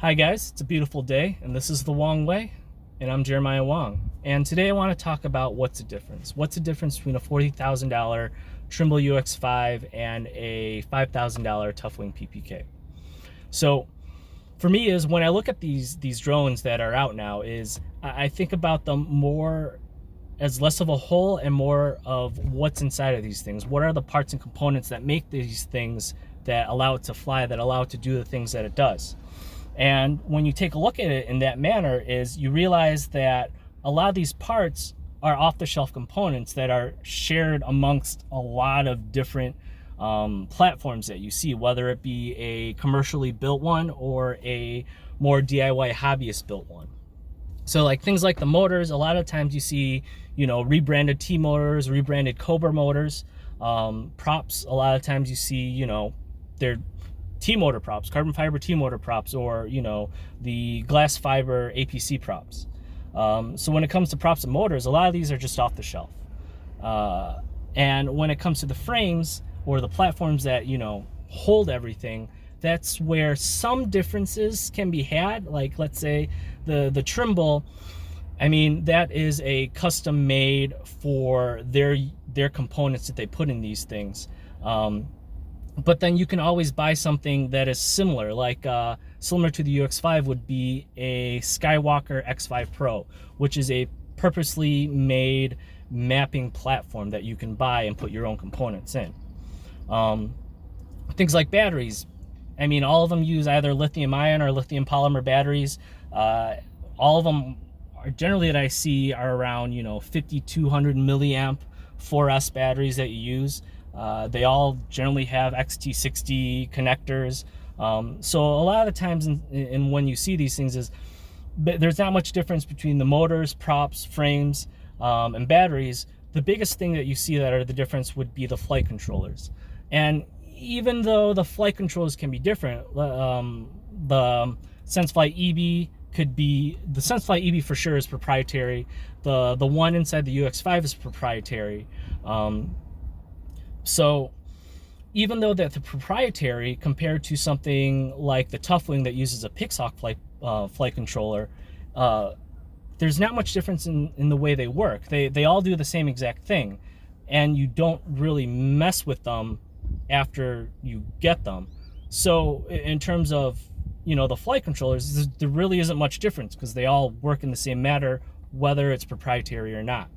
Hi guys, it's a beautiful day, and this is The Wong Way, and I'm Jeremiah Wong. And today I want to talk about what's the difference. What's the difference between a $40,000 Trimble UX5 and a $5,000 Toughwing PPK? So for me is when I look at these drones that are out now is I think about them more as less of a whole and more of what's inside of these things. What are the parts and components that make these things that allow it to fly, that allow it to do the things that it does? And when you take a look at it in that manner is you realize that a lot of these parts are off-the-shelf components that are shared amongst a lot of different platforms that you see, whether it be a commercially built one or a more DIY hobbyist built one. So like things like the motors, a lot of times you see, rebranded T motors, rebranded Cobra motors. Props, a lot of times you see, they're T-motor props, carbon fiber T-motor props, or the glass fiber APC props. So when it comes to props and motors, a lot of these are just off the shelf. And when it comes to the frames or the platforms that hold everything, that's where some differences can be had. Like let's say the Trimble, I mean that is a custom made for their components that they put in these things. But then you can always buy something that is similar, like similar to the UX5 would be a Skywalker X5 Pro, which is a purposely made mapping platform that you can buy and put your own components in. Things like batteries, I mean, all of them use either lithium ion or lithium polymer batteries. All of them are generally that I see are around 5200 milliamp 4S batteries that you use. They all generally have XT60 connectors. So a lot of the times in when you see these things is there's not much difference between the motors, props, frames, and batteries. The biggest thing that you see that are the difference would be the flight controllers. And even though the flight controllers can be different, the SenseFly the SenseFly EB for sure is proprietary. The one inside the UX5 is proprietary. So even though that the proprietary compared to something like the Toughwing that uses a Pixhawk flight controller, there's not much difference in the way they work. They all do the same exact thing, and you don't really mess with them after you get them. So in terms of the flight controllers, there really isn't much difference because they all work in the same manner, whether it's proprietary or not.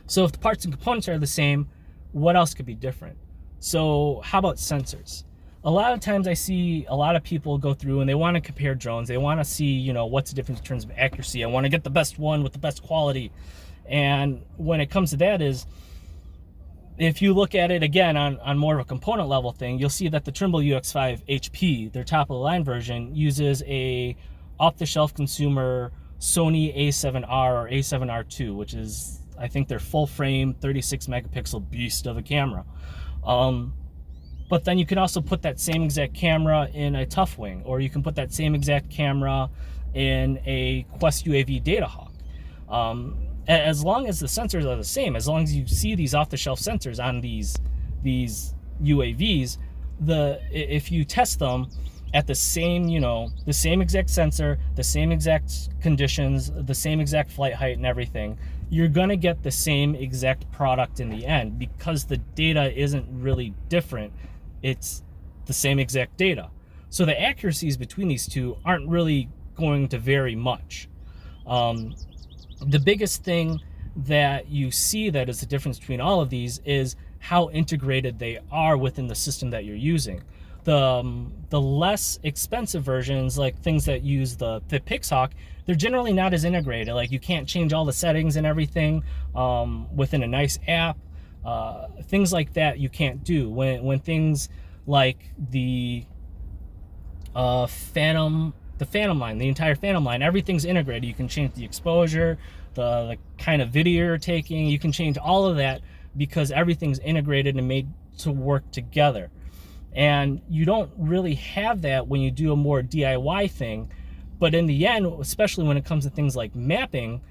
So if the parts and components are the same, what else could be different? So how about sensors? A lot of times I see a lot of people go through and they want to compare drones. They want to see, what's the difference in terms of accuracy. I want to get the best one with the best quality. And when it comes to that is, if you look at it again on more of a component level thing, you'll see that the Trimble UX5 HP, their top of the line version, uses a off-the-shelf consumer Sony A7R or A7R2, which is, I think, their full frame 36 megapixel beast of a camera. But then you can also put that same exact camera in a Toughwing, or you can put that same exact camera in a Quest UAV Datahawk. As long as the sensors are the same, as long as you see these off-the-shelf sensors on these UAVs, if you test them at the same, the same exact sensor, the same exact conditions, the same exact flight height and everything, you're going to get the same exact product in the end because the data isn't really different. It's the same exact data. So the accuracies between these two aren't really going to vary much. The biggest thing that you see that is the difference between all of these is how integrated they are within the system that you're using. The less expensive versions, like things that use the Pixhawk, they're generally not as integrated. Like you can't change all the settings and everything within a nice app. Things like that you can't do. When things like the Phantom line, the entire Phantom line, everything's integrated. You can change the exposure, the kind of video you're taking. You can change all of that because everything's integrated and made to work together. And you don't really have that when you do a more DIY thing. But in the end, especially when it comes to things like mapping,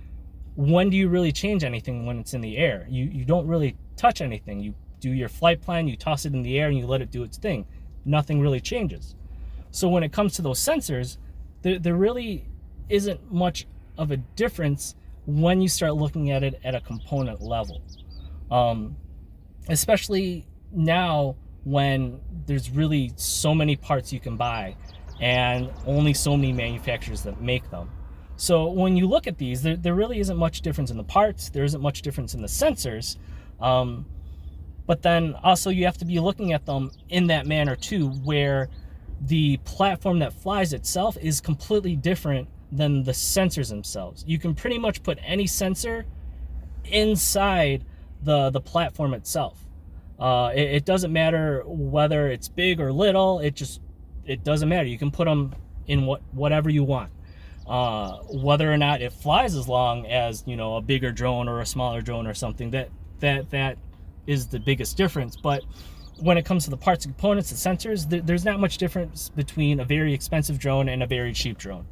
when do you really change anything when it's in the air? You don't really touch anything. You do your flight plan, you toss it in the air, and you let it do its thing. Nothing really changes. So when it comes to those sensors, there really isn't much of a difference when you start looking at it at a component level. Especially now when there's really so many parts you can buy and only so many manufacturers that make them. So when you look at these, there really isn't much difference in the parts, there isn't much difference in the sensors, but then also you have to be looking at them in that manner too, where the platform that flies itself is completely different than the sensors themselves. You can pretty much put any sensor inside the platform itself. It doesn't matter whether it's big or little. It doesn't matter. You can put them in whatever you want. Whether or not it flies as long as, you know, a bigger drone or a smaller drone or something, that is the biggest difference. But when it comes to the parts and components, the sensors, there's not much difference between a very expensive drone and a very cheap drone.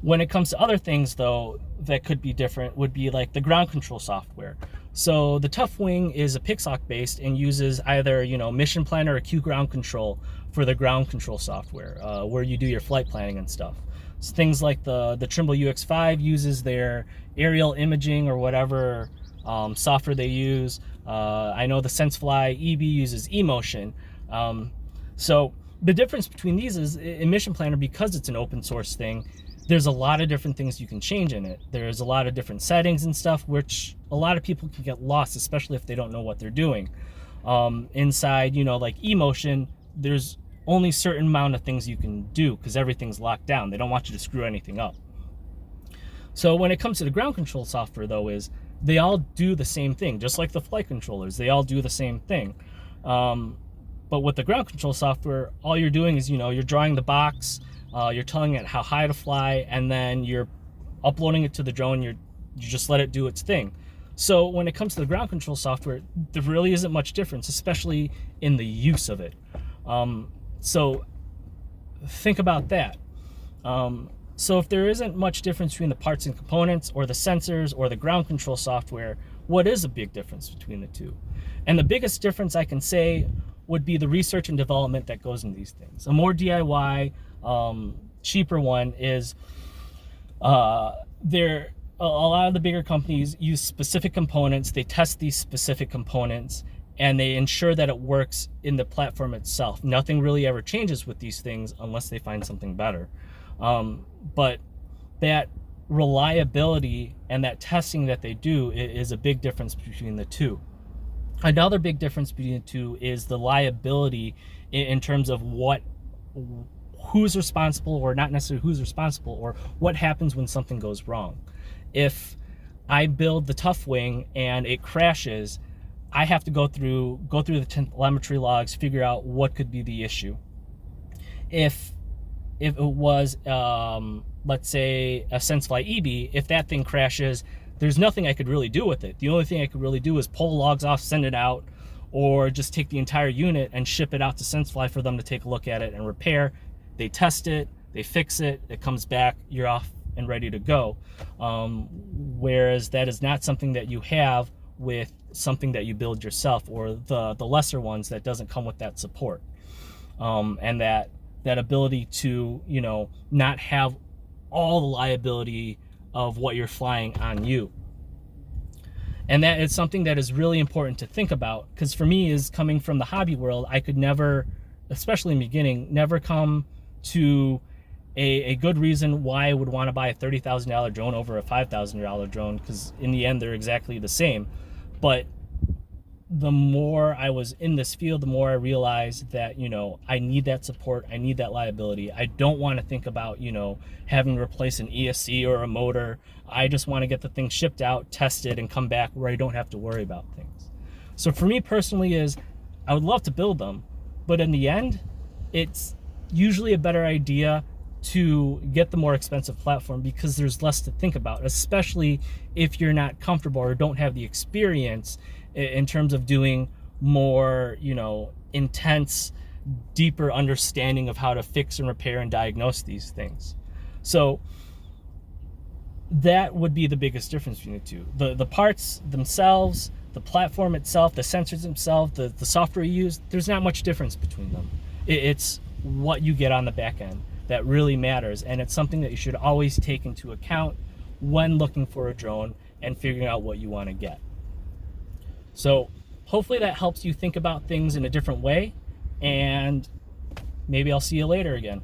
When it comes to other things, though, that could be different would be like the ground control software. So the Toughwing is a Pixhawk based and uses either, you know, Mission Planner or Q Ground Control for the ground control software, where you do your flight planning and stuff. So things like the Trimble UX5 uses their aerial imaging or whatever software they use. I know the SenseFly EB uses eMotion. So the difference between these is in Mission Planner, because it's an open source thing, there's a lot of different things you can change in it. There's a lot of different settings and stuff, which a lot of people can get lost, especially if they don't know what they're doing. Inside, you know, like eMotion, there's only a certain amount of things you can do because everything's locked down. They don't want you to screw anything up. So when it comes to the ground control software, though, is they all do the same thing, just like the flight controllers. They all do the same thing. But with the ground control software, all you're doing is, you know, you're drawing the box, you're telling it how high to fly, and then you're uploading it to the drone. You just let it do its thing. So when it comes to the ground control software, there really isn't much difference, especially in the use of it. So think about that. So if there isn't much difference between the parts and components or the sensors or the ground control software, what is a big difference between the two? And the biggest difference I can say would be the research and development that goes into these things. A more DIY, cheaper one is a lot of the bigger companies use specific components. They test these specific components and they ensure that it works in the platform itself. Nothing really ever changes with these things unless they find something better. But that reliability and that testing that they do is a big difference between the two. Another big difference between the two is the liability in terms of who's responsible, or not necessarily who's responsible, or what happens when something goes wrong. If I build the Toughwing and it crashes, I have to go through the telemetry logs, figure out what could be the issue. If it was, let's say, a SenseFly EB, if that thing crashes, there's nothing I could really do with it. The only thing I could really do is pull logs off, send it out, or just take the entire unit and ship it out to SenseFly for them to take a look at it and repair. They test it, they fix it, it comes back, you're off and ready to go. Whereas that is not something that you have with something that you build yourself, or the lesser ones that doesn't come with that support. And that ability to, you know, not have all the liability of what you're flying on you. And that is something that is really important to think about, because for me, is coming from the hobby world, I could never, especially in the beginning, never come to a good reason why I would want to buy a $30,000 drone over a $5,000 drone, because in the end, they're exactly the same. But the more I was in this field, the more I realized that, you know, I need that support, I need that liability. I don't want to think about, you know, having to replace an ESC or a motor. I just want to get the thing shipped out, tested, and come back where I don't have to worry about things. So for me personally, is I would love to build them, but in the end, it's usually a better idea to get the more expensive platform, because there's less to think about, especially if you're not comfortable or don't have the experience in terms of doing more, you know, intense, deeper understanding of how to fix and repair and diagnose these things. So that would be the biggest difference between the two. The parts themselves, the platform itself, the sensors themselves, the software you use, there's not much difference between them. It's what you get on the back end. that really matters, and it's something that you should always take into account when looking for a drone and figuring out what you want to get. So hopefully that helps you think about things in a different way, and maybe I'll see you later again.